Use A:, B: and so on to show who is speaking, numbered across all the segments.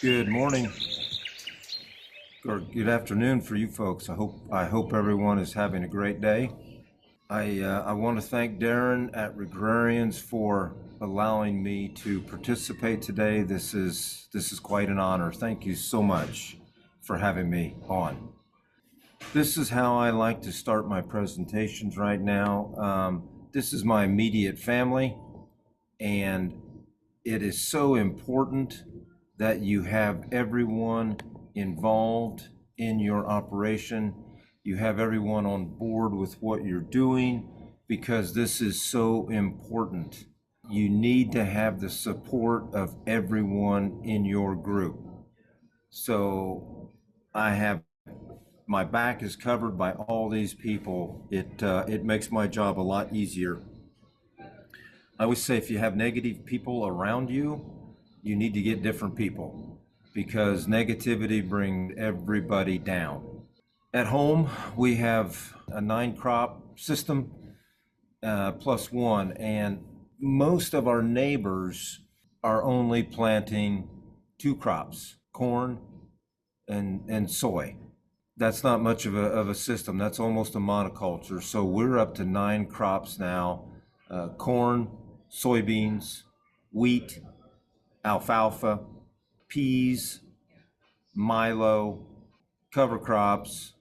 A: Good morning or good afternoon for you folks. I hope everyone is having a great day. I want to thank Darren at Regrarians for allowing me to participate today. This is quite an honor. Thank you so much for having me on. This is how I like to start my presentations right now. This is my immediate family, and it is so important that you have everyone involved in your operation. You have everyone on board with what you're doing, because this is so important. You need to have the support of everyone in your group. So my back is covered by all these people. It makes my job a lot easier. I always say, if you have negative people around you, you need to get different people, because negativity brings everybody down. At home, we have a 9-crop system plus one, and most of our neighbors are only planting 2 crops, corn and soy. That's not much of a system. That's almost a monoculture. So we're up to 9 crops now: corn, soybeans, wheat, alfalfa, peas, milo, cover crops,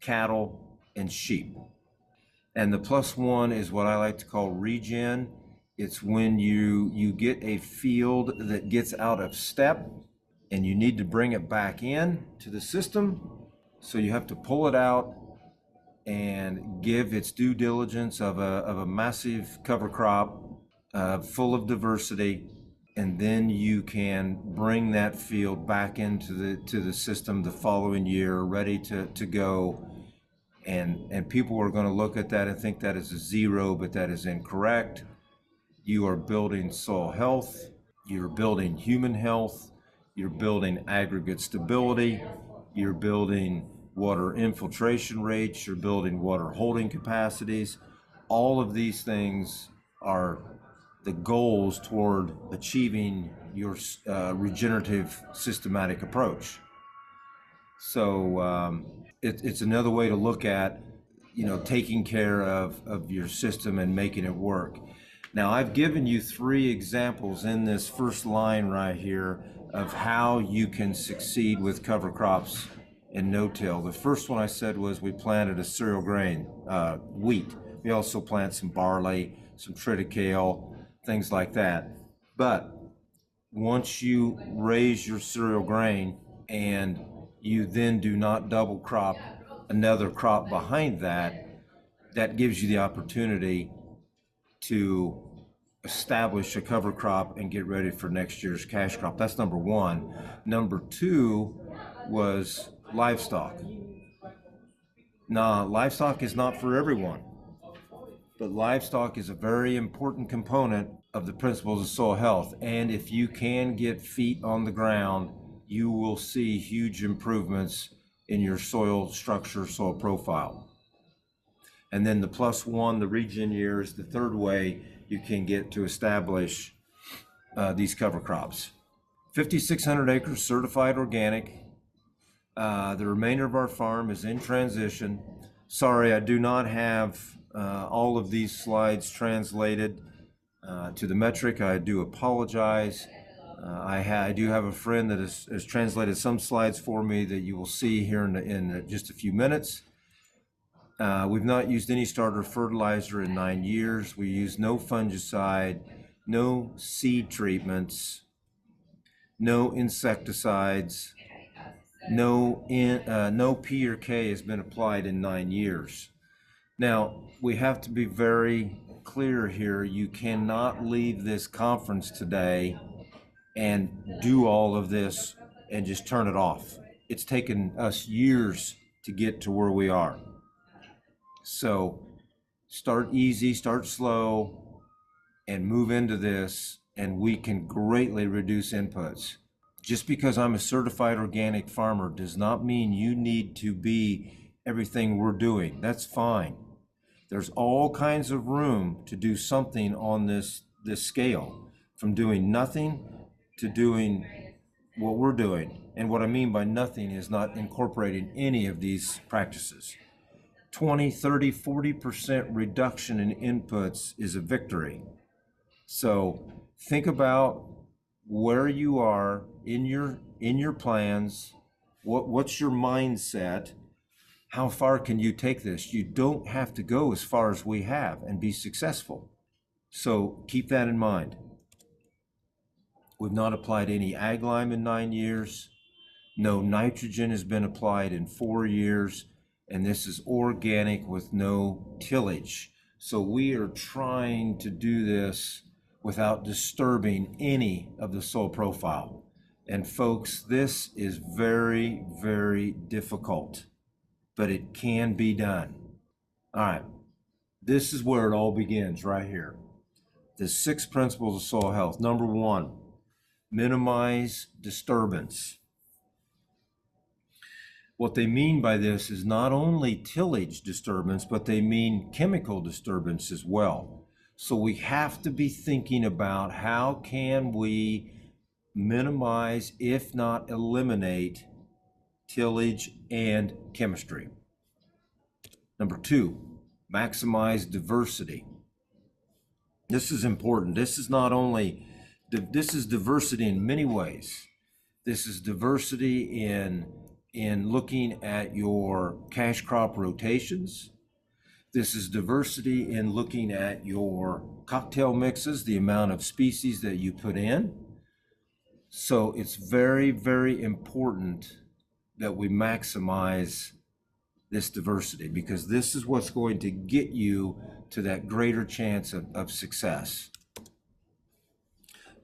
A: cattle, and sheep. And the plus one is what I like to call regen. It's when you get a field that gets out of step and you need to bring it back in to the system. So you have to pull it out and give its due diligence of a massive cover crop full of diversity. And then you can bring that field back into the system the following year, ready to go. And people are going to look at that and think that is a zero, but that is incorrect. You are building soil health, you're building human health, you're building aggregate stability, you're building water infiltration rates, you're building water holding capacities. All of these things are the goals toward achieving your regenerative systematic approach. So it's another way to look at, taking care of your system and making it work. Now, I've given you 3 examples in this first line right here of how you can succeed with cover crops and no-till. The first one I said was we planted a cereal grain, wheat. We also plant some barley, some triticale, things like that. But once you raise your cereal grain and you then do not double crop another crop behind that, that gives you the opportunity to establish a cover crop and get ready for next year's cash crop. That's number 1. Number 2 was livestock. Now, livestock is not for everyone, but livestock is a very important component of the principles of soil health. And if you can get feet on the ground, you will see huge improvements in your soil structure, soil profile. And then the plus one, the regen year, is the third way you can get to establish these cover crops. 5,600 acres certified organic. The remainder of our farm is in transition. Sorry, I do not have all of these slides translated to the metric. I do apologize. I do have a friend that has translated some slides for me that you will see here in just a few minutes. We've not used any starter fertilizer in 9 years. We use no fungicide, no seed treatments, no insecticides, no P or K has been applied in 9 years. Now, we have to be very clear here. You cannot leave this conference today and do all of this and just turn it off. It's taken us years to get to where we are. So start easy, start slow, and move into this, and we can greatly reduce inputs. Just because I'm a certified organic farmer does not mean you need to be everything we're doing. That's fine. There's all kinds of room to do something on this scale, from doing nothing to doing what we're doing. And what I mean by nothing is not incorporating any of these practices. 20, 30, 40% reduction in inputs is a victory. So think about where you are in your plans. What's your mindset? How far can you take this? You don't have to go as far as we have and be successful. So keep that in mind. We've not applied any ag lime in 9 years. No nitrogen has been applied in 4 years. And this is organic with no tillage. So we are trying to do this without disturbing any of the soil profile. And folks, this is very, very difficult, but it can be done. All right, this is where it all begins right here. The 6 principles of soil health. Number 1, minimize disturbance. What they mean by this is not only tillage disturbance, but they mean chemical disturbance as well. So we have to be thinking about how can we minimize, if not eliminate, tillage and chemistry. Number 2, maximize diversity. This is important. This is not only, this is diversity in many ways. This is diversity in looking at your cash crop rotations. This is diversity in looking at your cocktail mixes, the amount of species that you put in. So it's very, very important that we maximize this diversity, because this is what's going to get you to that greater chance of success.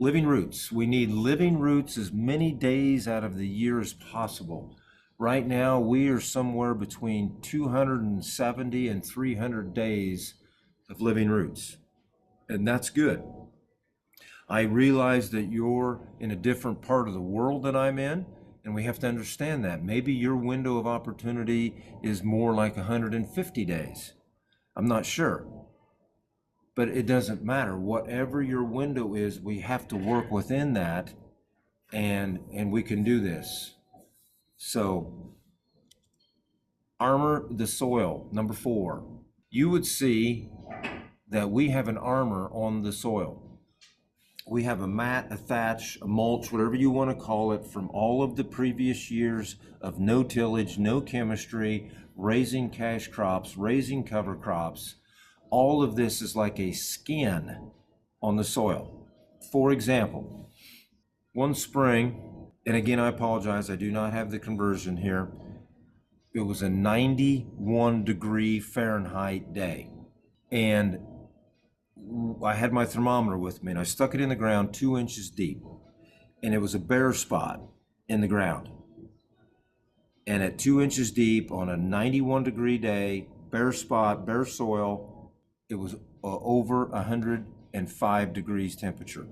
A: Living roots. We need living roots as many days out of the year as possible. Right now, we are somewhere between 270 and 300 days of living roots, and that's good. I realize that you're in a different part of the world than I'm in, and we have to understand that. Maybe your window of opportunity is more like 150 days. I'm not sure, but it doesn't matter. Whatever your window is, we have to work within that, and we can do this. So, armor the soil, number 4. You would see that we have an armor on the soil. We have a mat, a thatch, a mulch, whatever you want to call it, from all of the previous years of no tillage, no chemistry, raising cash crops, raising cover crops. All of this is like a skin on the soil. For example, one spring, and again, I apologize, I do not have the conversion here. It was a 91 degree Fahrenheit day. And I had my thermometer with me, and I stuck it in the ground 2 inches deep. And it was a bare spot in the ground. And at 2 inches deep on a 91 degree day, bare spot, bare soil, it was over 105 degrees temperature.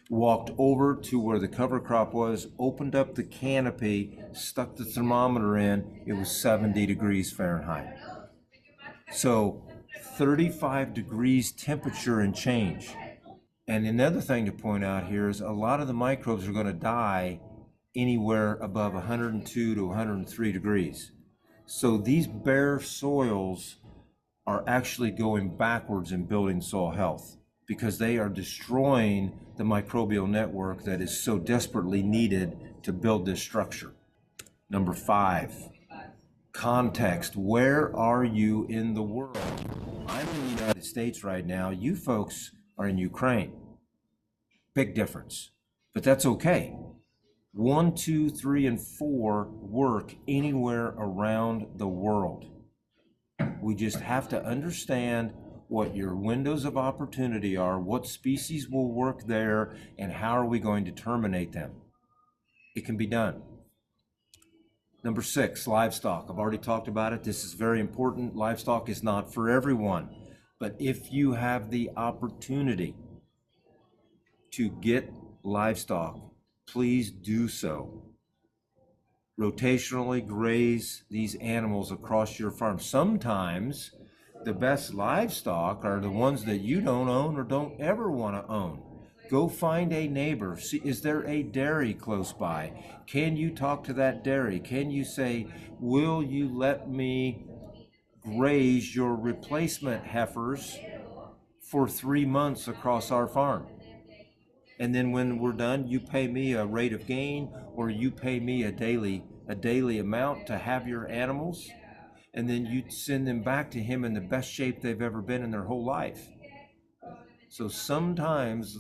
A: Walked over to where the cover crop was, opened up the canopy, stuck the thermometer in, it was 70 degrees Fahrenheit. So 35 degrees temperature and change. And another thing to point out here is a lot of the microbes are going to die anywhere above 102 to 103 degrees. So these bare soils are actually going backwards in building soil health, because they are destroying the microbial network that is so desperately needed to build this structure. Number 5, context. Where are you in the world? I'm in the United States right now. You folks are in Ukraine. Big difference, but that's okay. 1, 2, 3, and 4 work anywhere around the world. We just have to understand what your windows of opportunity are, what species will work there, and how are we going to terminate them. It can be done. Number 6, livestock. I've already talked about it. This is very important. Livestock is not for everyone, but if you have the opportunity to get livestock, please do so. Rotationally graze these animals across your farm. Sometimes the best livestock are the ones that you don't own or don't ever want to own. Go find a neighbor. See, is there a dairy close by? Can you talk to that dairy? Can you say, will you let me graze your replacement heifers for 3 months across our farm? And then when we're done, you pay me a rate of gain, or you pay me a daily amount to have your animals, and then you send them back to him in the best shape they've ever been in their whole life. So sometimes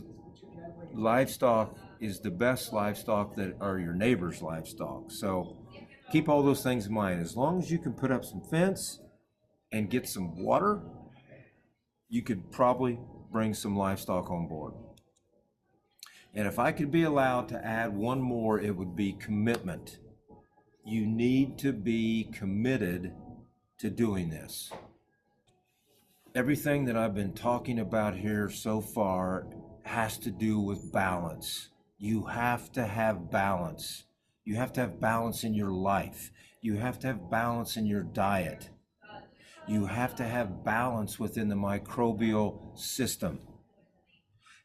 A: livestock is the best livestock that are your neighbor's livestock. So keep all those things in mind. As long as you can put up some fence and get some water, you could probably bring some livestock on board. And if I could be allowed to add one more, it would be commitment. You need to be committed to doing this. Everything that I've been talking about here so far has to do with balance. You have to have balance. You have to have balance in your life. You have to have balance in your diet. You have to have balance within the microbial system.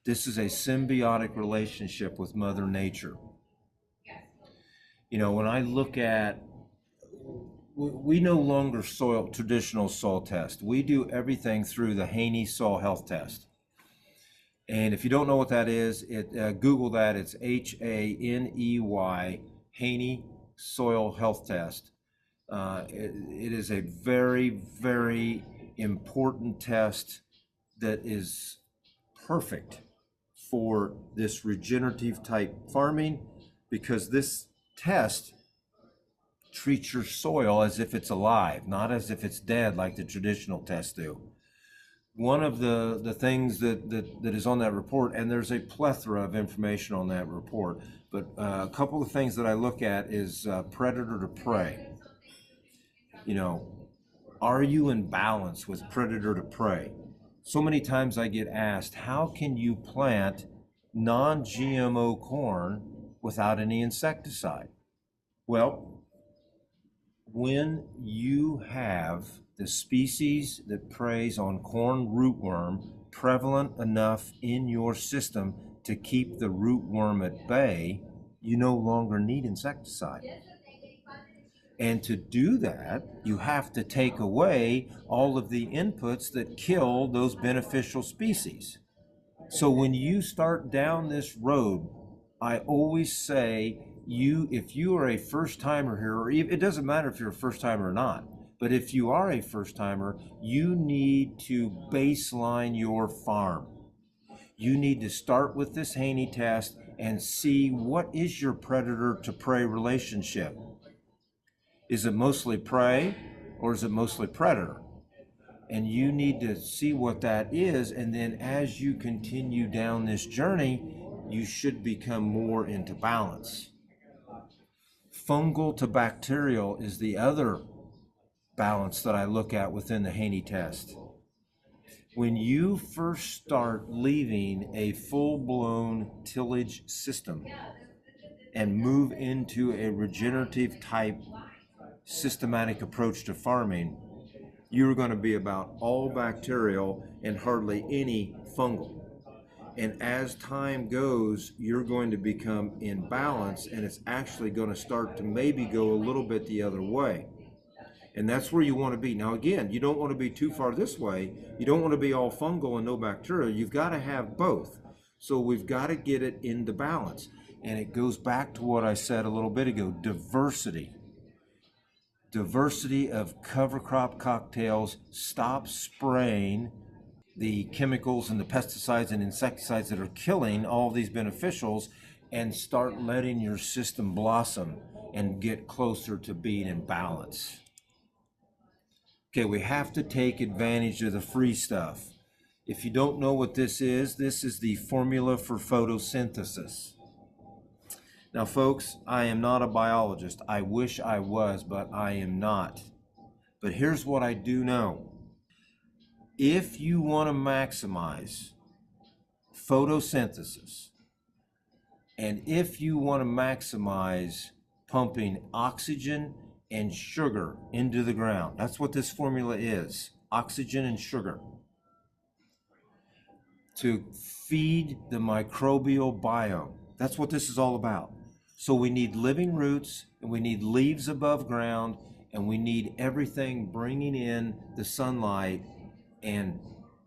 A: This is a symbiotic relationship with Mother Nature. You know, when I look at, we no longer traditional soil test. We do everything through the Haney Soil Health Test. And if you don't know what that is, Google that. It's Haney, Haney Soil Health Test. It is a very, very important test that is perfect for this regenerative type farming, because this test treats your soil as if it's alive, not as if it's dead like the traditional tests do. One of the things that is on that report, and there's a plethora of information on that report, but a couple of things that I look at is predator to prey. You know, are you in balance with predator to prey? So many times I get asked, how can you plant non-GMO corn without any insecticide? Well, when you have the species that preys on corn rootworm prevalent enough in your system to keep the rootworm at bay, you no longer need insecticide. And to do that, you have to take away all of the inputs that kill those beneficial species. So when you start down this road, I always say, if you are a first timer here, or it doesn't matter if you're a first timer or not, but if you are a first timer, you need to baseline your farm. You need to start with this Haney test and see what is your predator to prey relationship. Is it mostly prey or is it mostly predator? And you need to see what that is, and then as you continue down this journey, you should become more into balance. Fungal to bacterial is the other balance that I look at within the Haney test. When you first start leaving a full-blown tillage system and move into a regenerative type systematic approach to farming, you're going to be about all bacterial and hardly any fungal. And as time goes, you're going to become in balance, and it's actually going to start to maybe go a little bit the other way. And that's where you want to be. Now again, you don't want to be too far this way. You don't want to be all fungal and no bacterial. You've got to have both. So we've got to get it into balance. And it goes back to what I said a little bit ago, diversity. Diversity of cover crop cocktails. Stop spraying the chemicals and the pesticides and insecticides that are killing all these beneficials, and start letting your system blossom and get closer to being in balance. Okay, we have to take advantage of the free stuff. If you don't know what this is the formula for photosynthesis. Now folks, I am not a biologist. I wish I was, but I am not. But here's what I do know. If you want to maximize photosynthesis, and if you want to maximize pumping oxygen and sugar into the ground, that's what this formula is, oxygen and sugar. to feed the microbial biome. That's what this is all about. So we need living roots, and we need leaves above ground, and we need everything bringing in the sunlight and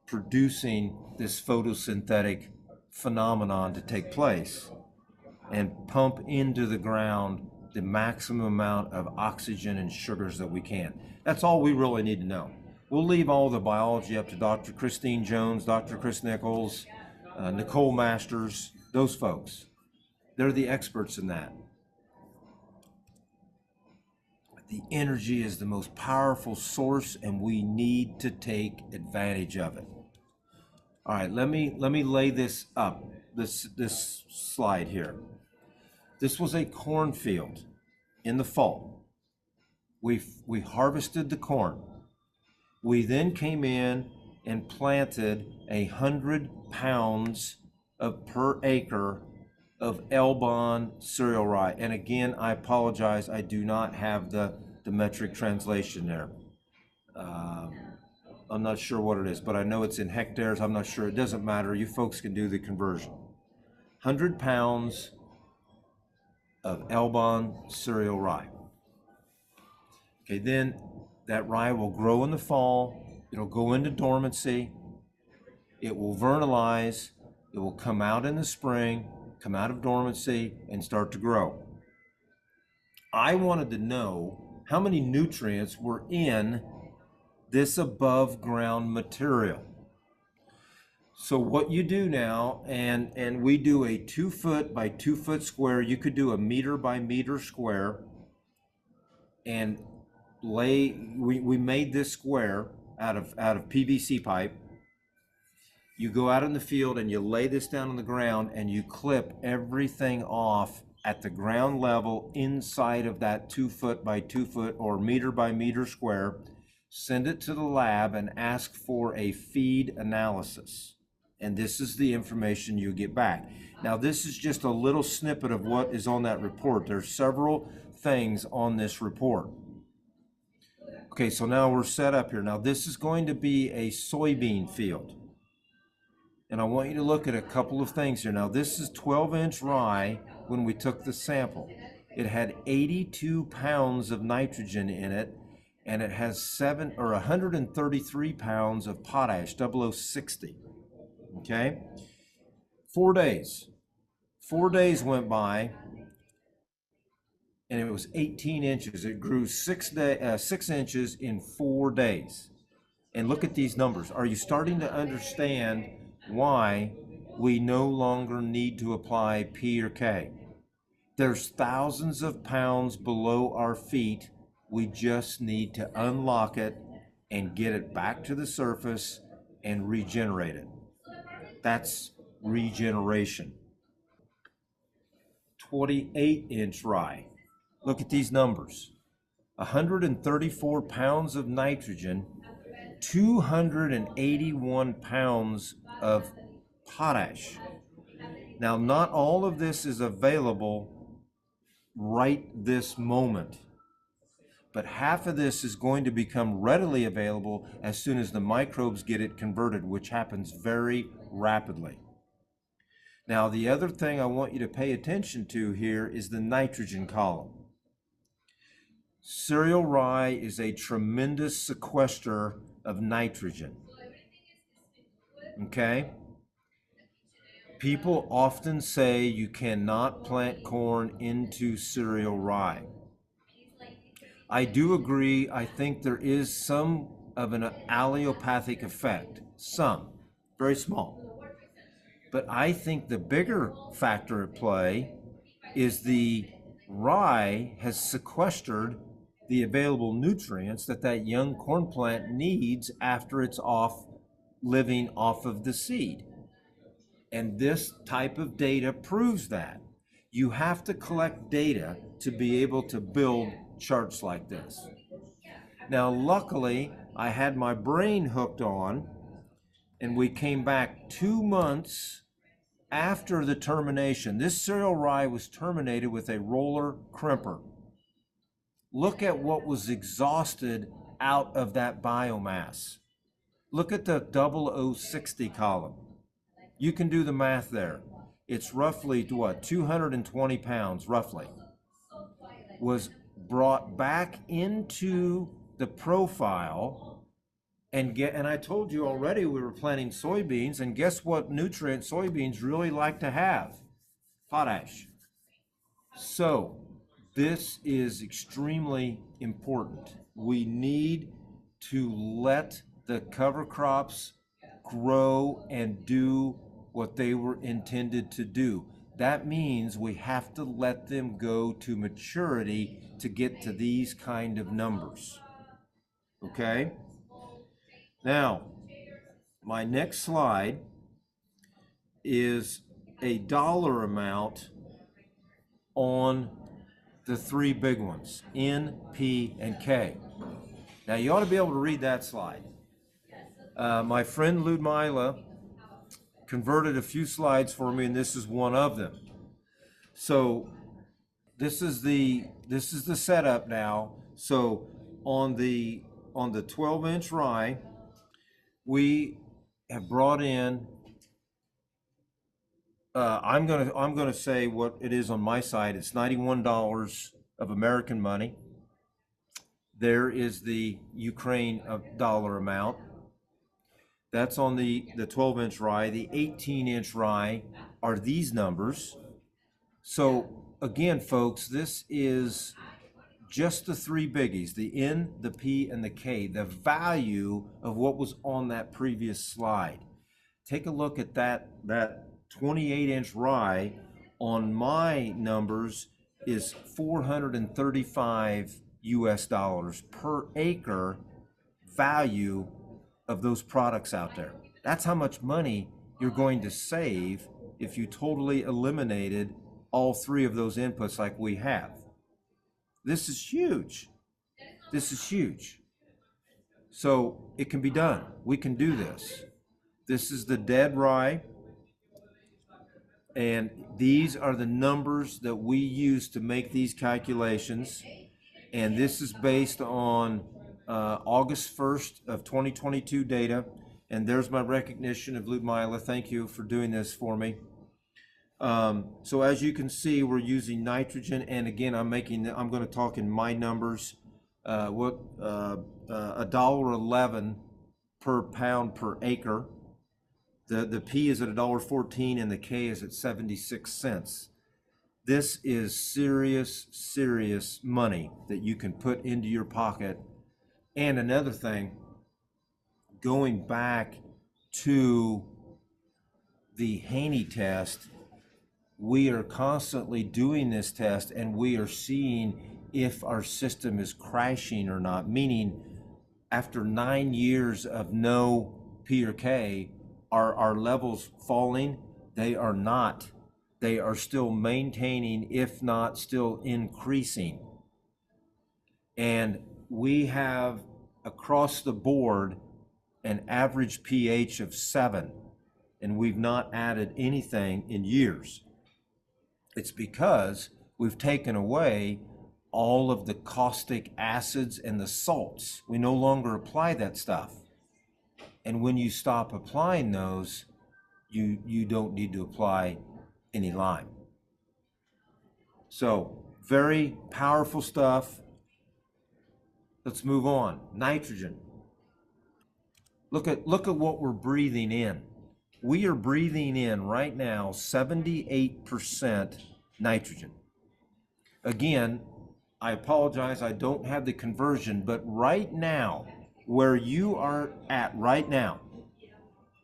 A: producing this photosynthetic phenomenon to take place and pump into the ground the maximum amount of oxygen and sugars that we can. That's all we really need to know. We'll leave all the biology up to Dr. Christine Jones, Dr. Chris Nichols, Nicole Masters, those folks. They're the experts in that. The energy is the most powerful source, and we need to take advantage of it. All right, let me lay this up, this slide here. This was a cornfield in the fall. We harvested the corn. We then came in and planted 100 pounds per acre of Elbon cereal rye. And again, I apologize, I do not have the metric translation there. I'm not sure what it is, but I know it's in hectares. I'm not sure. It doesn't matter. You folks can do the conversion. 100 pounds of Elbon cereal rye. Okay, then that rye will grow in the fall. It'll go into dormancy. It will vernalize. It will come out in the spring, come out of dormancy, and start to grow. I wanted to know how many nutrients were in this above ground material. So what you do now, and we do a 2 foot by 2 foot square. You could do a meter by meter square, and we made this square out of PVC pipe. You go out in the field and you lay this down on the ground, and you clip everything off at the ground level inside of that 2 foot by 2 foot or meter by meter square. Send it to the lab and ask for a feed analysis. And this is the information you get back. Now, this is just a little snippet of what is on that report. There's several things on this report. Okay, so now we're set up here. Now, this is going to be a soybean field. And I want you to look at a couple of things here. Now, this is 12-inch rye when we took the sample. It had 82 pounds of nitrogen in it, and it has 133 pounds of potash, 0060. Okay? 4 days. 4 days went by, and it was 18 inches. It grew 6 inches in 4 days. And look at these numbers. Are you starting to understand why we no longer need to apply P or K? There's thousands of pounds below our feet. We just need to unlock it and get it back to the surface and regenerate it. That's regeneration. 28-inch rye. Look at these numbers. 134 pounds of nitrogen, 281 pounds of potash. Now, not all of this is available right this moment, but half of this is going to become readily available as soon as the microbes get it converted, which happens very rapidly. Now, the other thing I want you to pay attention to here is the nitrogen column. Cereal rye is a tremendous sequester of nitrogen. Okay? People often say you cannot plant corn into cereal rye. I do agree. I think there is some of an allelopathic effect, some, very small. But I think the bigger factor at play is the rye has sequestered the available nutrients that young corn plant needs after it's living off of the seed. And this type of data proves that. You have to collect data to be able to build charts like this. Now, luckily, I had my brain hooked on, and we came back 2 months after the termination. This cereal rye was terminated with a roller crimper. Look at what was exhausted out of that biomass. Look at the 0060 column. You can do the math there. It's roughly, what, 220 pounds, roughly, was brought back into the profile. And I told you already we were planting soybeans, and guess what nutrient soybeans really like to have? Potash. So this is extremely important. We need to let the cover crops grow and do what they were intended to do. That means we have to let them go to maturity to get to these kind of numbers. Okay? Now, my next slide is a dollar amount on the three big ones, N, P, and K. Now, you ought to be able to read that slide. My friend Ludmila converted a few slides for me, and this is one of them. So this is the setup now. So on the 12-inch rye, we have brought in. I'm gonna say what it is on my side. It's $91 of American money. There is the Ukraine dollar amount. That's on the 12-inch rye. The 18-inch rye are these numbers. So again, folks, this is just the three biggies, the N, the P, and the K, the value of what was on that previous slide. Take a look at that 28-inch rye on my numbers is $435 US per acre value of those products out there. That's how much money you're going to save if you totally eliminated all three of those inputs like we have. This is huge. This is huge. So it can be done. We can do this. This is the dead rye. And these are the numbers that we use to make these calculations. And this is based on August 1st of 2022 data. And there's my recognition of Ludmila. Thank you for doing this for me. So as you can see, we're using nitrogen. And again, I'm going to talk in my numbers. $1.11 per pound per acre. The P is at $1.14 and the K is at 76 cents. This is serious money that you can put into your pocket. And another thing, going back to the Haney test, we are constantly doing this test and we are seeing if our system is crashing or not, meaning after 9 years of no P or K, are our levels falling? They are not. They are still maintaining, if not still increasing. And we have across the board an average pH of 7, and we've not added anything in years. It's because we've taken away all of the caustic acids and the salts. We no longer apply that stuff. And when you stop applying those, you don't need to apply any lime. So very powerful stuff. Let's move on. Nitrogen. Look at what we're breathing in. We are breathing in right now 78% nitrogen. Again, I apologize, I don't have the conversion, but right now, where you are at right now,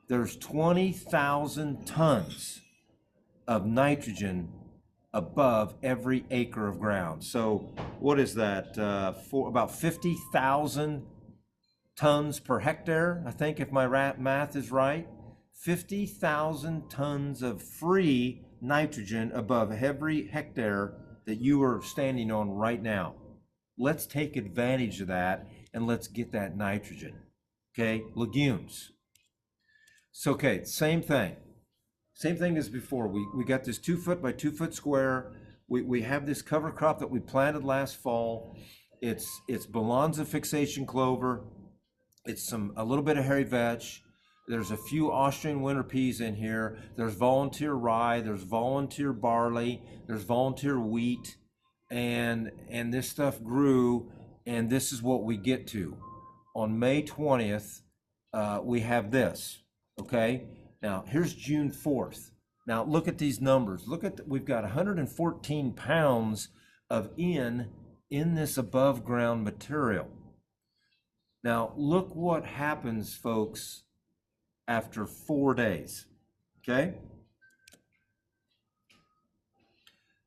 A: there's 20,000 tons of nitrogen above every acre of ground. So what is that? For about 50,000 tons per hectare, I think, if my math is right. 50,000 tons of free nitrogen above every hectare that you are standing on right now. Let's take advantage of that and let's get that nitrogen. Okay, legumes. So, okay, same thing. Same thing as before. We got this 2 foot by 2 foot square. We have this cover crop that we planted last fall. It's Balanza fixation clover. It's a little bit of hairy vetch. There's a few Austrian winter peas in here. There's volunteer rye, there's volunteer barley, there's volunteer wheat, and this stuff grew, and this is what we get to. On May 20th, we have this, okay? Now, here's June 4th. Now, look at these numbers. Look at, we've got 114 pounds of in this above ground material. Now, look what happens, folks, after 4 days, okay?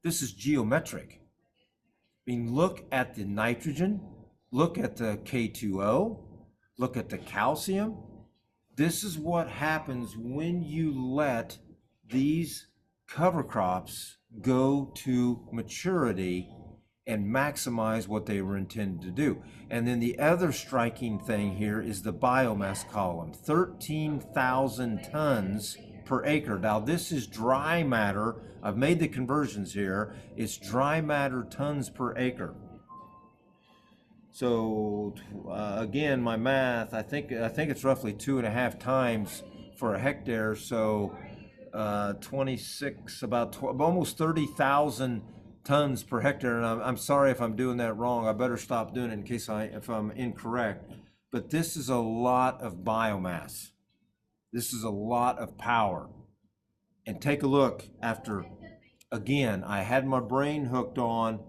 A: This is geometric. I mean, look at the nitrogen, look at the K2O, look at the calcium. This is what happens when you let these cover crops go to maturity and maximize what they were intended to do. And then the other striking thing here is the biomass column, 13,000 tons per acre. Now this is dry matter. I've made the conversions here. It's dry matter tons per acre. So again, my math, I think it's roughly 2.5 times for a hectare. So 26, almost 30,000 tons per hectare, and I'm sorry if I'm doing that wrong. I better stop doing it in case if I'm incorrect. But this is a lot of biomass. This is a lot of power. And take a look after, again, I had my brain hooked on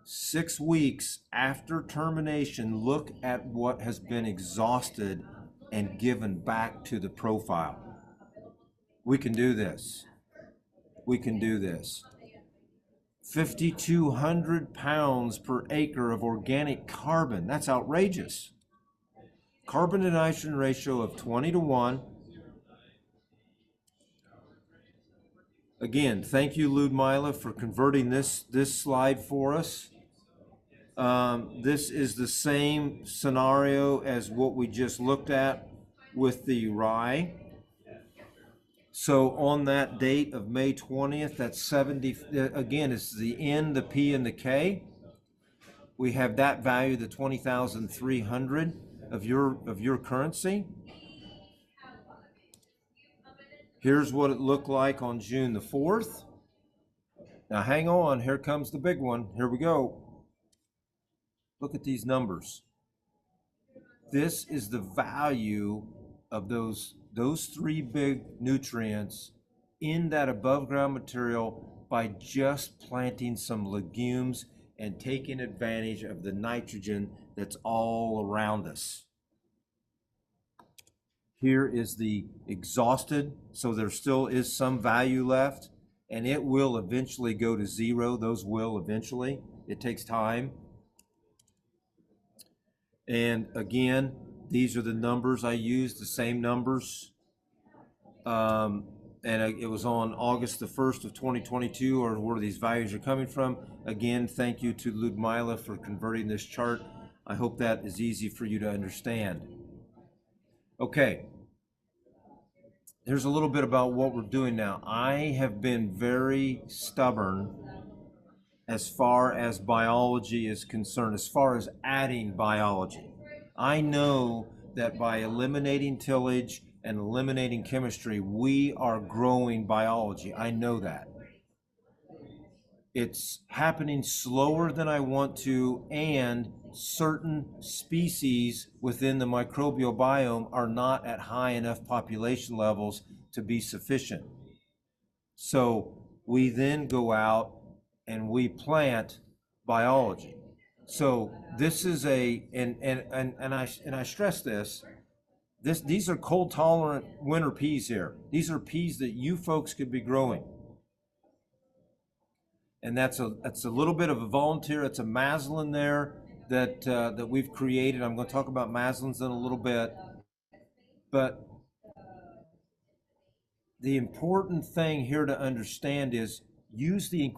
A: 6 weeks after termination. Look at what has been exhausted and given back to the profile. We can do this. We can do this. 5,200 pounds per acre of organic carbon. That's outrageous. Carbon to nitrogen ratio of 20:1. Again, thank you, Ludmila, for converting this slide for us. This is the same scenario as what we just looked at with the rye. So on that date of May 20th, that's 70, again, it's the N, the P, and the K. We have that value, the 20,300 of your currency. Here's what it looked like on June the 4th. Now hang on, here comes the big one. Here we go. Look at these numbers. This is the value of those 3 big nutrients in that above ground material by just planting some legumes and taking advantage of the nitrogen that's all around us. Here is the exhausted, so there still is some value left, and it will eventually go to 0. Those will eventually. It takes time. And again, these are the numbers I used, the same numbers. It was on August the 1st of 2022, or where these values are coming from. Again, thank you to Ludmila for converting this chart. I hope that is easy for you to understand. Okay, here's a little bit about what we're doing now. I have been very stubborn as far as biology is concerned, as far as adding biology. I know that by eliminating tillage and eliminating chemistry, we are growing biology. I know that. It's happening slower than I want to, and certain species within the microbial biome are not at high enough population levels to be sufficient. So we then go out and we plant biology. So this is and I stress this. These are cold tolerant winter peas here. These are peas that you folks could be growing. And that's a little bit of a volunteer. It's a maslin there that we've created. I'm going to talk about maslins in a little bit. But the important thing here to understand is use the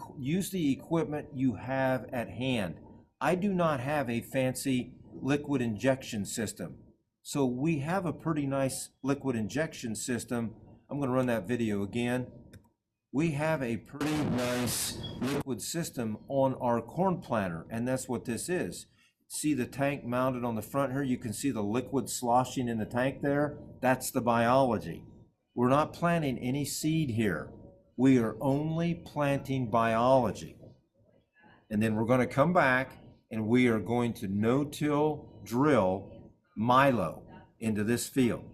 A: equipment you have at hand. I do not have a fancy liquid injection system. So we have a pretty nice liquid injection system. I'm going to run that video again. We have a pretty nice liquid system on our corn planter, and that's what this is. see the tank mounted on the front here? You can see the liquid sloshing in the tank there. That's the biology. We're not planting any seed here. We are only planting biology. And then we're going to come back and we are going to no-till drill milo into this field.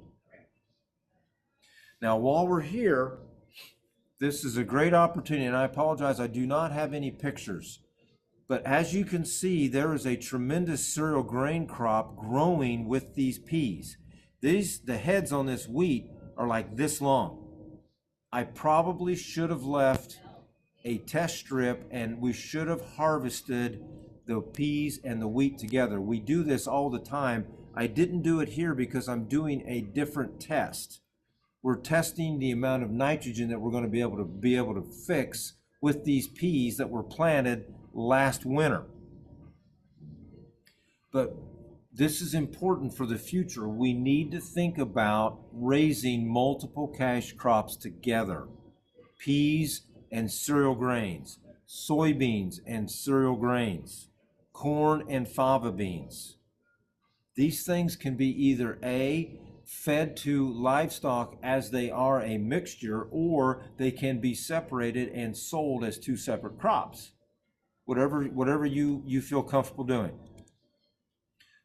A: Now, while we're here, this is a great opportunity, and I apologize, I do not have any pictures. But as you can see, there is a tremendous cereal grain crop growing with these peas. The heads on this wheat are like this long. I probably should have left a test strip and we should have harvested the peas and the wheat together. We do this all the time. I didn't do it here because I'm doing a different test. We're testing the amount of nitrogen that we're going to be able to fix with these peas that were planted last winter. But this is important for the future. We need to think about raising multiple cash crops together. Peas and cereal grains, soybeans and cereal grains, corn and fava beans. These things can be either A, fed to livestock as they are a mixture, or they can be separated and sold as two separate crops. Whatever you feel comfortable doing.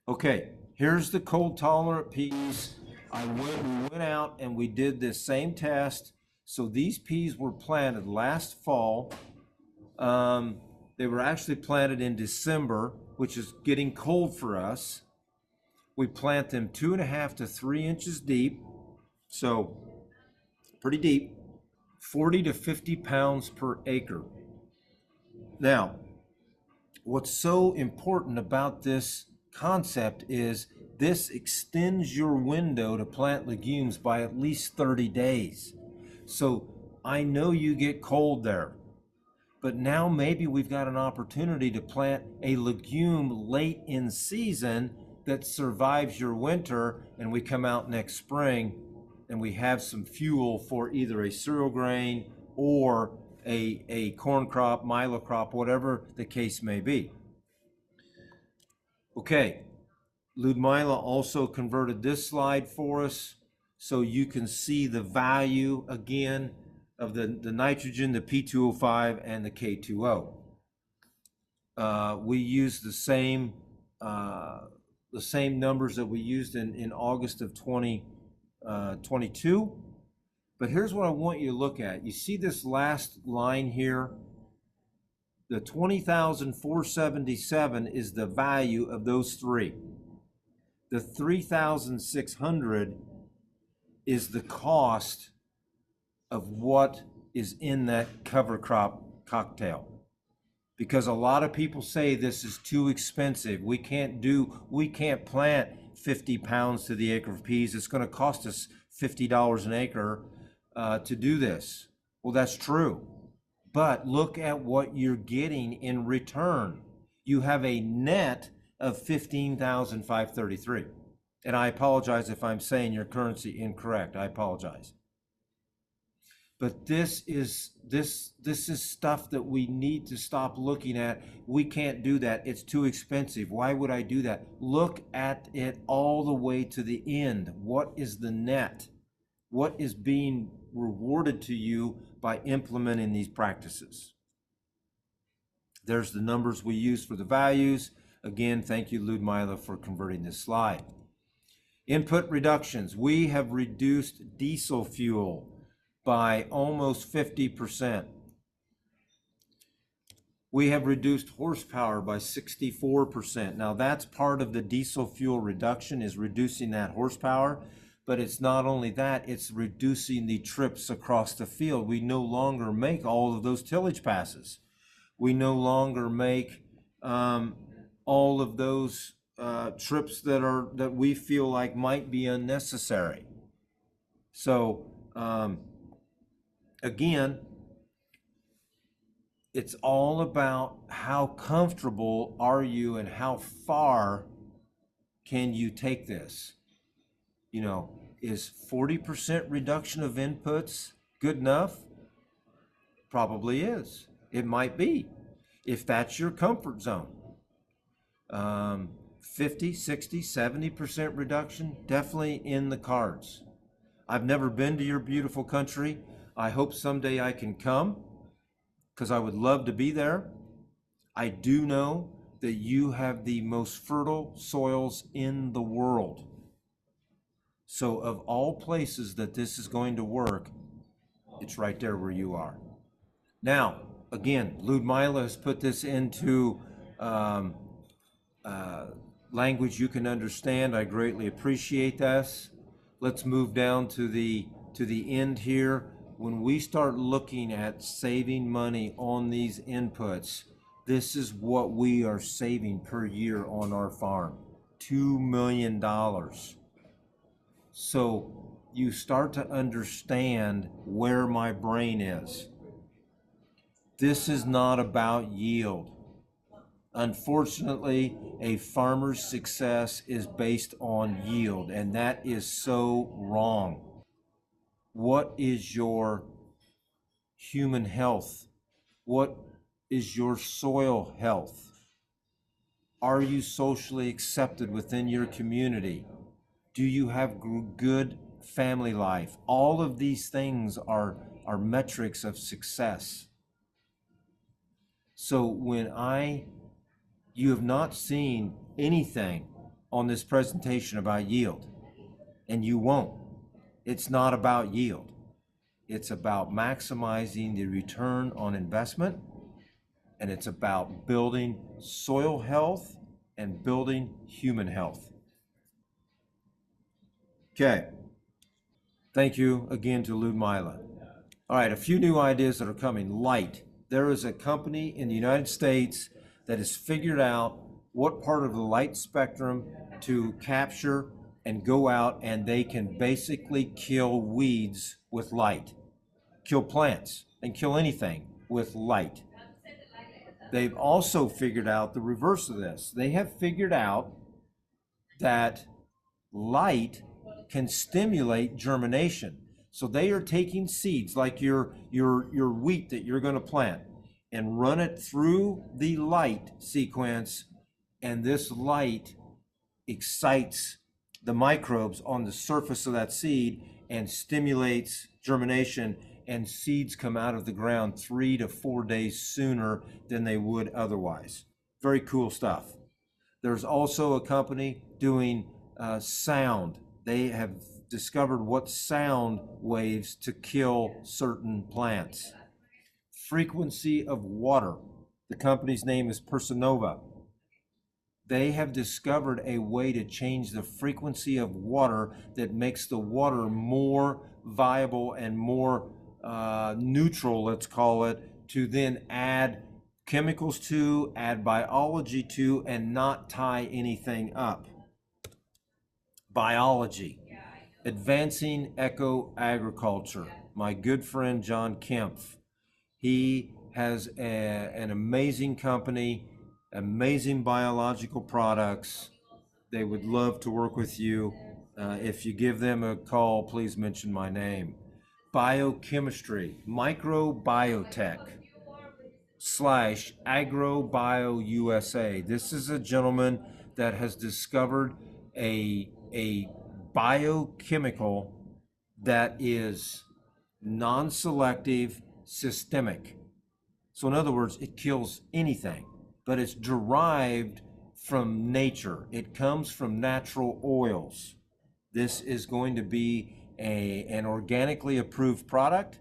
A: Okay, here's the cold tolerant peas. We went out and we did this same test. So these peas were planted last fall. They were actually planted in December, which is getting cold for us. We plant them 2.5 to 3 inches deep, so pretty deep, 40 to 50 pounds per acre. Now, what's so important about this concept is this extends your window to plant legumes by at least 30 days. So I know you get cold there, but now maybe we've got an opportunity to plant a legume late in season that survives your winter, and we come out next spring and we have some fuel for either a cereal grain or a corn crop, milo crop, whatever the case may be. Okay, Ludmila also converted this slide for us so you can see the value again of the nitrogen, the P2O5 and the K2O. We use the same numbers that we used in August of 2022. But here's what I want you to look at. You see this last line here? The 20,477 is the value of those three. The 3,600 is the cost of what is in that cover crop cocktail. Because a lot of people say this is too expensive. We can't plant 50 pounds to the acre of peas. It's going to cost us $50 an acre to do this. Well, that's true. But look at what you're getting in return. You have a net of 15,533. And I apologize if I'm saying your currency incorrect. I apologize. But this is stuff that we need to stop looking at. We can't do that. It's too expensive. Why would I do that? Look at it all the way to the end. What is the net? What is being rewarded to you by implementing these practices? There's the numbers we use for the values. Again, thank you, Ludmila, for converting this slide. Input reductions. We have reduced diesel fuel by almost 50%. We have reduced horsepower by 64%. Now that's part of the diesel fuel reduction, is reducing that horsepower, but it's not only that, it's reducing the trips across the field. We no longer make all of those tillage passes. We no longer make all of those trips that we feel like might be unnecessary. So again, it's all about how comfortable are you and how far can you take this. You know, is 40% reduction of inputs good enough? Probably is. It might be, if that's your comfort zone. 50, 60, 70% reduction, definitely in the cards. I've never been to your beautiful country. I hope someday I can come because I would love to be there. I do know that you have the most fertile soils in the world. So of all places that this is going to work, it's right there where you are. Now, again, Ludmila has put this into language you can understand. I greatly appreciate this. Let's move down to the end here. When we start looking at saving money on these inputs, this is what we are saving per year on our farm, $2 million. So you start to understand where my brain is. This is not about yield. Unfortunately, a farmer's success is based on yield, and that is so wrong. What is your human health? What is your soil health? Are you socially accepted within your community? Do you have good family life? All of these things are metrics of success. So when you have not seen anything on this presentation about yield, and you won't. It's not about yield. It's about maximizing the return on investment, and it's about building soil health and building human health. Okay. Thank you again to Ludmila. All right, a few new ideas that are coming. Light. There is a company in the United States that has figured out what part of the light spectrum to capture and go out, and they can basically kill weeds with light, kill plants, and kill anything with light. They've also figured out the reverse of this. They have figured out that light can stimulate germination. So they are taking seeds like your wheat that you're going to plant and run it through the light sequence, and this light excites the microbes on the surface of that seed and stimulates germination, and seeds come out of the ground 3 to 4 days sooner than they would otherwise. Very cool stuff. There's also a company doing sound. They have discovered what sound waves to kill certain plants. Frequency of water. The company's name is Personova. They have discovered a way to change the frequency of water that makes the water more viable and more neutral, let's call it, to then add chemicals to, add biology to, and not tie anything up. Biology. Advancing eco-agriculture. My good friend John Kempf. He has an amazing company, amazing biological products. They would love to work with you. If you give them a call, please mention my name. Biochemistry, microbiotech / AgroBioUSA. This is a gentleman that has discovered a biochemical that is non-selective, systemic. So in other words, it kills anything, but it's derived from nature. It comes from natural oils. This is going to be an organically approved product,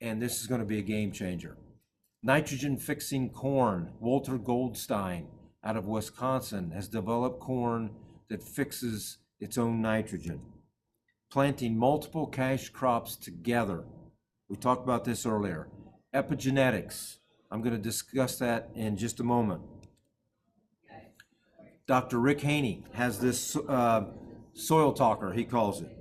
A: and this is going to be a game changer. Nitrogen fixing corn. Walter Goldstein out of Wisconsin has developed corn that fixes its own nitrogen. Planting multiple cash crops together. We talked about this earlier. Epigenetics. I'm going to discuss that in just a moment. Dr. Rick Haney has this soil talker, he calls it.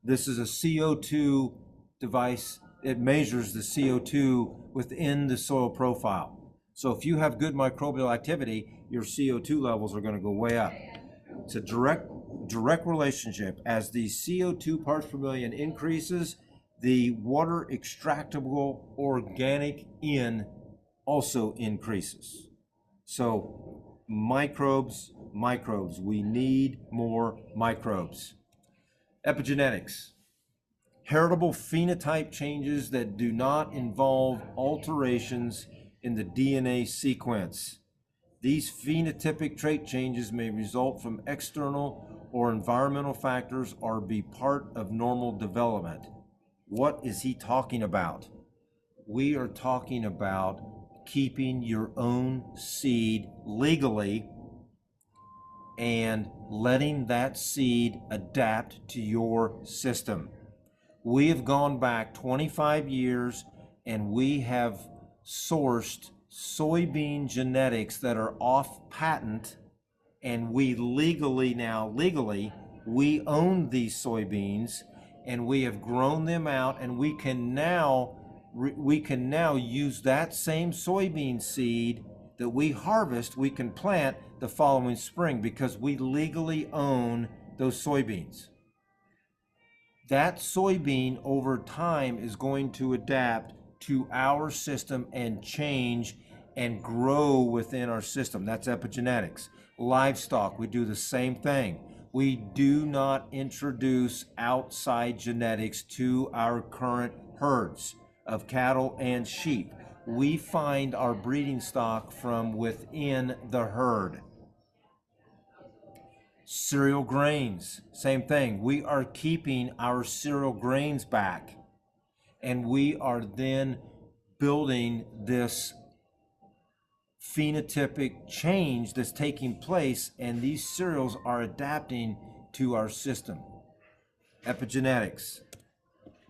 A: This is a CO2 device. It measures the CO2 within the soil profile. So if you have good microbial activity, your CO2 levels are going to go way up. It's a direct relationship. As the CO2 parts per million increases, the water extractable organic N also increases. So Microbes, microbes. We need more microbes. Epigenetics. Heritable phenotype changes that do not involve alterations in the DNA sequence. These phenotypic trait changes may result from external or environmental factors or be part of normal development. What is he talking about? We are talking about keeping your own seed legally and letting that seed adapt to your system. We have gone back 25 years and we have sourced soybean genetics that are off patent, and we legally, we own these soybeans and we have grown them out, and we can now use that same soybean seed that we harvest, we can plant the following spring because we legally own those soybeans. That soybean over time is going to adapt to our system and change and grow within our system. That's epigenetics. Livestock, we do the same thing. We do not introduce outside genetics to our current herds of cattle and sheep. We find our breeding stock from within the herd. Cereal grains, same thing. We are keeping our cereal grains back, and we are then building this phenotypic change that's taking place, and these cereals are adapting to our system. Epigenetics,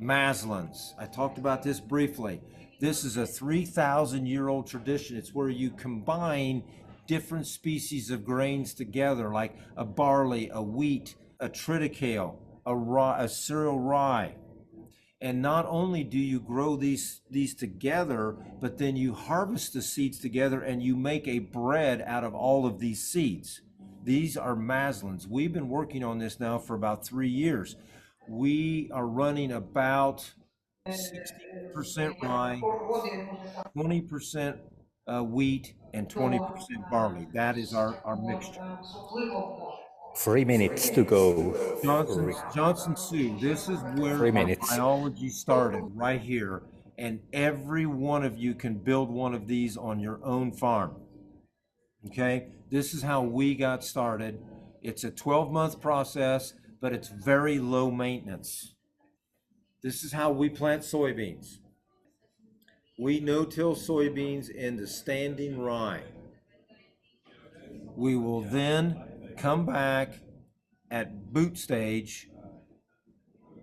A: Maslins. I talked about this briefly. This is a 3,000-year-old tradition. It's where you combine different species of grains together, like a barley, a wheat, a triticale, a cereal rye. And not only do you grow these together, but then you harvest the seeds together and you make a bread out of all of these seeds. These are maslins. We've been working on this now for about 3 years. We are running about 60% rye, 20% wheat, and 20% barley. That is our mixture.
B: 3 minutes to go.
A: Johnson Sioux, this is where
B: 3
A: our
B: minutes.
A: biology started, right here. And every one of you can build one of these on your own farm. Okay, this is how we got started. It's a 12-month process, but it's very low maintenance. This is how we plant soybeans. We no-till soybeans into standing rye. We will then come back at boot stage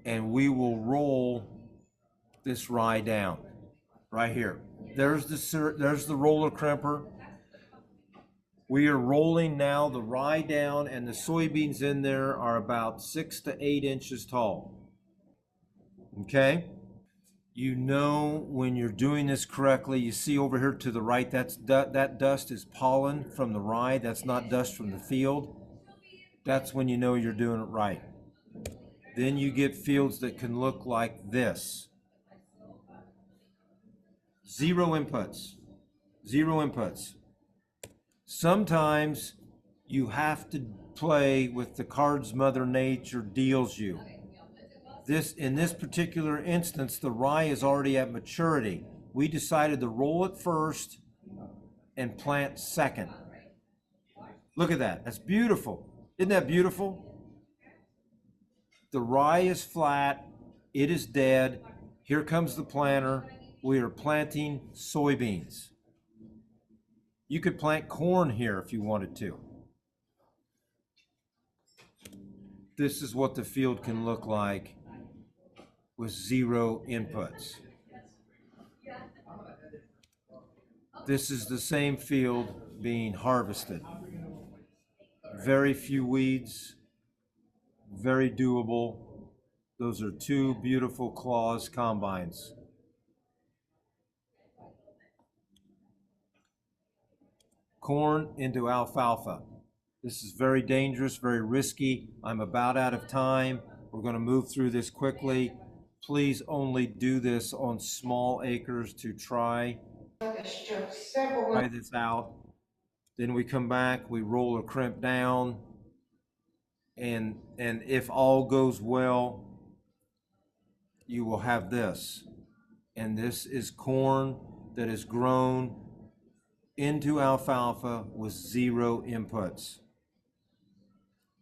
A: and we will roll this rye down right here. There's the roller crimper. We are rolling now the rye down, and the soybeans in there are about 6 to 8 inches tall. Okay? You know when you're doing this correctly. You see over here to the right, that dust is pollen from the rye. That's not dust from the field. That's when you know you're doing it right. Then you get fields that can look like this. Zero inputs. Sometimes you have to play with the cards Mother Nature deals you. In this particular instance, the rye is already at maturity. We decided to roll it first and plant second. Look at that. That's beautiful. Isn't that beautiful? The rye is flat. It is dead. Here comes the planter. We are planting soybeans. You could plant corn here if you wanted to. This is what the field can look like with zero inputs. This is the same field being harvested. Very few weeds, very doable. Those are 2 beautiful Claus combines. Corn into alfalfa. This is very dangerous, very risky. I'm about out of time. We're going to move through this quickly. Please only do this on small acres to try this out. Then we come back, we roll or crimp down, and if all goes well, you will have this. And this is corn that is grown into alfalfa with 0 inputs.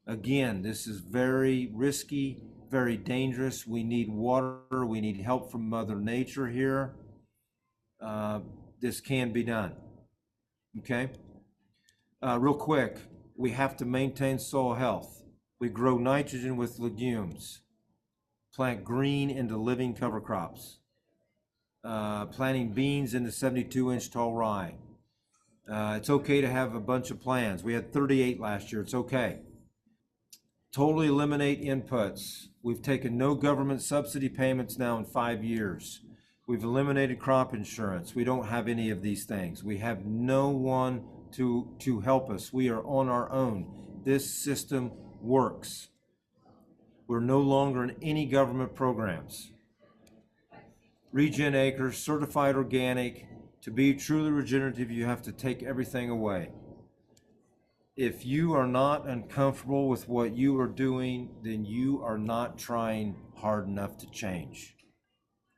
A: Again, this is very risky, very dangerous. We need water, we need help from Mother Nature here. This can be done, okay? Real quick, we have to maintain soil health. We grow nitrogen with legumes, plant green into living cover crops, planting beans into 72-inch tall rye. It's okay to have a bunch of plans. We had 38 last year, it's okay. Totally eliminate inputs. We've taken no government subsidy payments now in 5 years. We've eliminated crop insurance. We don't have any of these things. We have no one to help us. We are on our own. This system works. We're no longer in any government programs. Regen acres, certified organic. To be truly regenerative, you have to take everything away. If you are not uncomfortable with what you are doing, then you are not trying hard enough to change.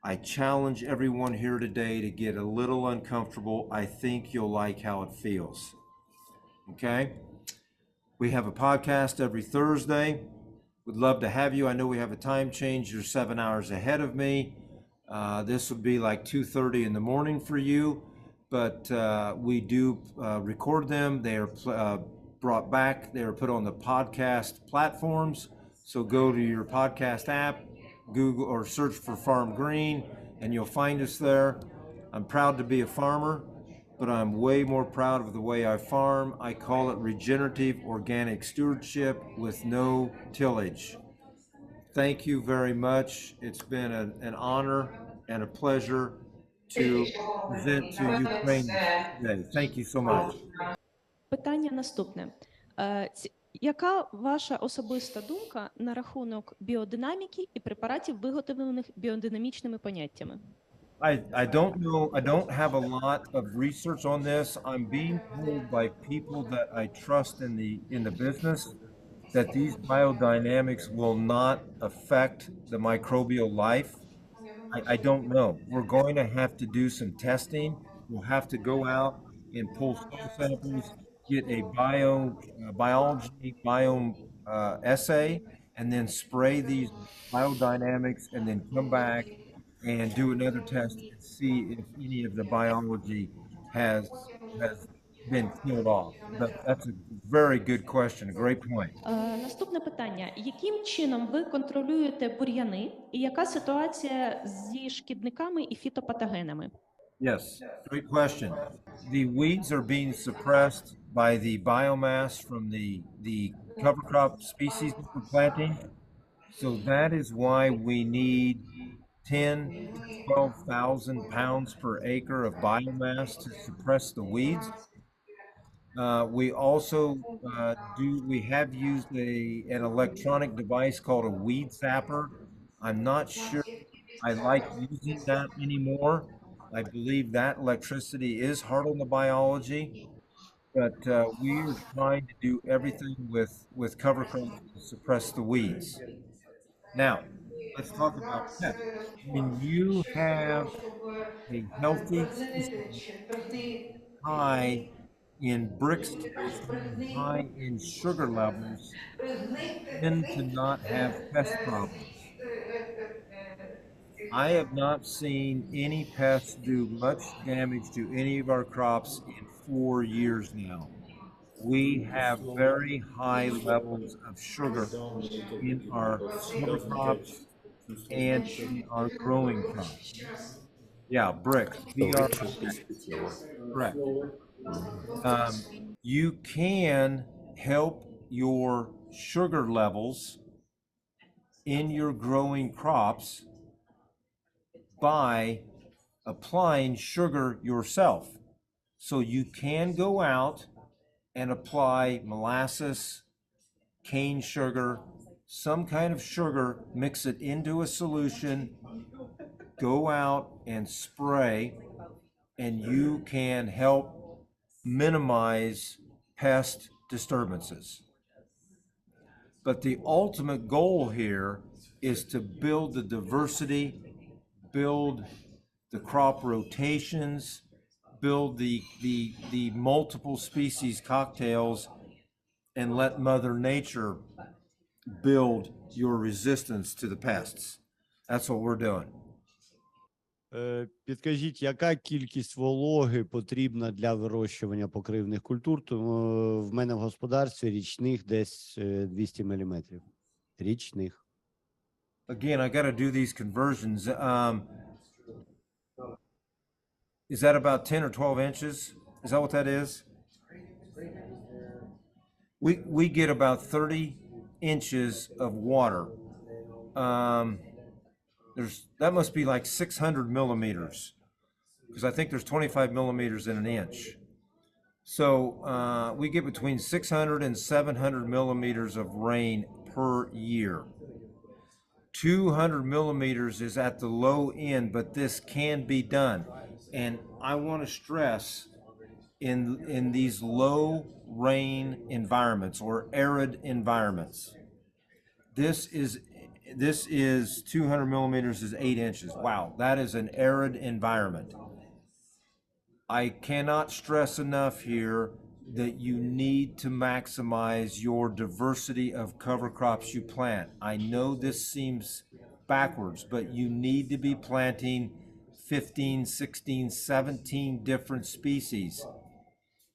A: I challenge everyone here today to get a little uncomfortable. I think you'll like how it feels. Okay? We have a podcast every Thursday. We'd love to have you. I know we have a time change. You're 7 hours ahead of me. This would be like 2:30 in the morning for you, but we do record them. They are brought back. They are put on the podcast platforms. So go to your podcast app, Google or search for Farm Green, and you'll find us there. I'm proud to be a farmer, but I'm way more proud of the way I farm. I call it regenerative organic stewardship with no tillage. Thank you very much. It's been an honor and a pleasure to present to Ukraine today. Thank you so much.
C: Питання наступне. Яка ваша особиста думка на рахунок біодинаміки і препаратів, виготовлених біодинамічними поняттями?
A: I don't know. I don't have a lot of research on this. I'm being told by people that I trust in the business that these biodynamics will not affect the microbial life. I don't know. We're going to have to do some testing. We'll have to go out and pull soil samples, get a biology biome essay, and then spray these biodynamics, and then come back and do another test and see if any of the biology has been killed off. That's a very good question, a great point.
C: Наступне питання. Яким чином ви контролюєте бур'яни і яка ситуація зі шкідниками і фітопатогенами?
A: Yes, great question. The weeds are being suppressed by the biomass from the cover crop species that we're planting. So that is why we need 10 to 12,000 pounds per acre of biomass to suppress the weeds. We also we have used an electronic device called a weed zapper. I'm not sure I like using that anymore. I believe that electricity is hard on the biology, but we are trying to do everything with cover crops to suppress the weeds. Now, let's talk about pests. When you have a healthy system high in brick solution, high in sugar levels, tend to not have pest problems. I have not seen any pests do much damage to any of our crops in 4 years now. We have very high levels of sugar in our cover crops and in our growing crops. Yeah, bricks. Correct. You can help your sugar levels in your growing crops by applying sugar yourself. So you can go out and apply molasses, cane sugar, some kind of sugar, mix it into a solution, go out and spray, and you can help minimize pest disturbances. But the ultimate goal here is to build the diversity, build the crop rotations, build the multiple species cocktails, and let Mother Nature build your resistance to the pests. That's what we're doing.
D: Підкажіть, яка кількість вологи потрібна для вирощування покривних культур? Тому в мене в господарстві річних десь 200 мм. Річних.
A: Again, I got to do these conversions. Is that about 10 or 12 inches? Is that what that is? We get about 30 inches of water. That must be like 600 millimeters, because I think there's 25 millimeters in an inch. So we get between 600 and 700 millimeters of rain per year. 200 millimeters is at the low end, but this can be done. And I want to stress, in these low rain environments or arid environments, this is 200 millimeters is 8 inches. Wow, that is an arid environment. I cannot stress enough here that you need to maximize your diversity of cover crops you plant. I know this seems backwards, but you need to be planting 15, 16, 17 different species.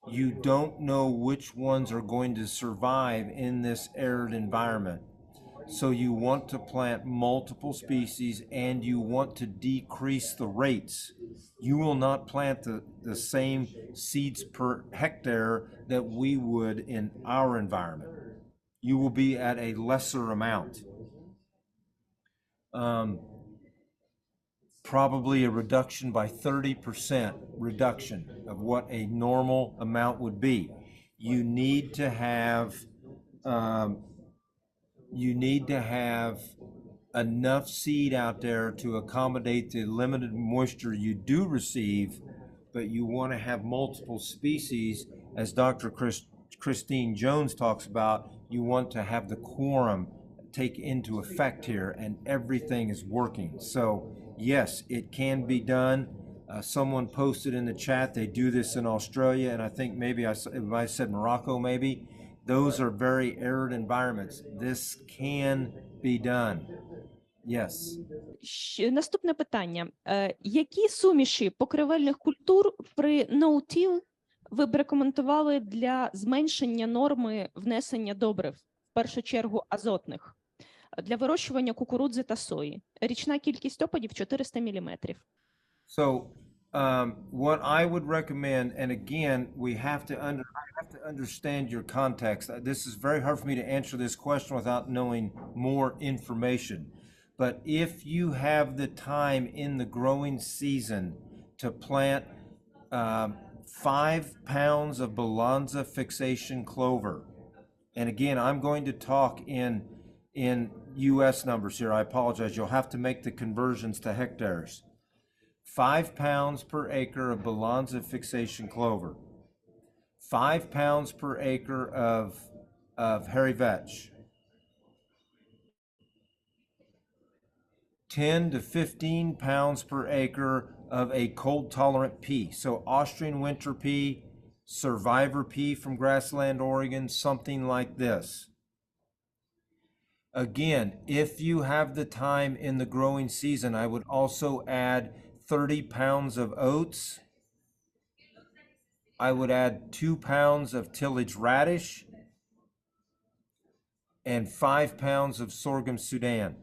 A: You don't know which ones are going to survive in this arid environment. So you want to plant multiple species, and you want to decrease the rates. You will not plant the same seeds per hectare that we would in our environment. You will be at a lesser amount. Probably a reduction by 30% reduction of what a normal amount would be. You need to have enough seed out there to accommodate the limited moisture you do receive, but you want to have multiple species. As Dr. Christine Jones talks about, you want to have the quorum take into effect here, and everything is working. So yes, it can be done. Someone posted in the chat, they do this in Australia, and I think maybe I said Morocco maybe. Those are very arid environments. This can be done. Yes.
C: Наступне питання. Які суміші покривельних культур при no-till ви б рекомендували для зменшення норми внесення добрив, в першу чергу азотних, для вирощування кукурудзи та сої? Річна кількість опадів 400 мм.
A: So what I would recommend, and again, I have to understand your context. This is very hard for me to answer this question without knowing more information. But if you have the time in the growing season to plant 5 pounds of Balanza fixation clover, and again, I'm going to talk in U.S. numbers here. I apologize. You'll have to make the conversions to hectares. 5 pounds per acre of Balanza fixation clover, 5 pounds per acre of hairy vetch, 10 to 15 pounds per acre of a cold tolerant pea. So Austrian winter pea, survivor pea from Grassland, Oregon, something like this. Again, if you have the time in the growing season, I would also add 30 pounds of oats. I would add 2 pounds of tillage radish and 5 pounds of sorghum Sudan.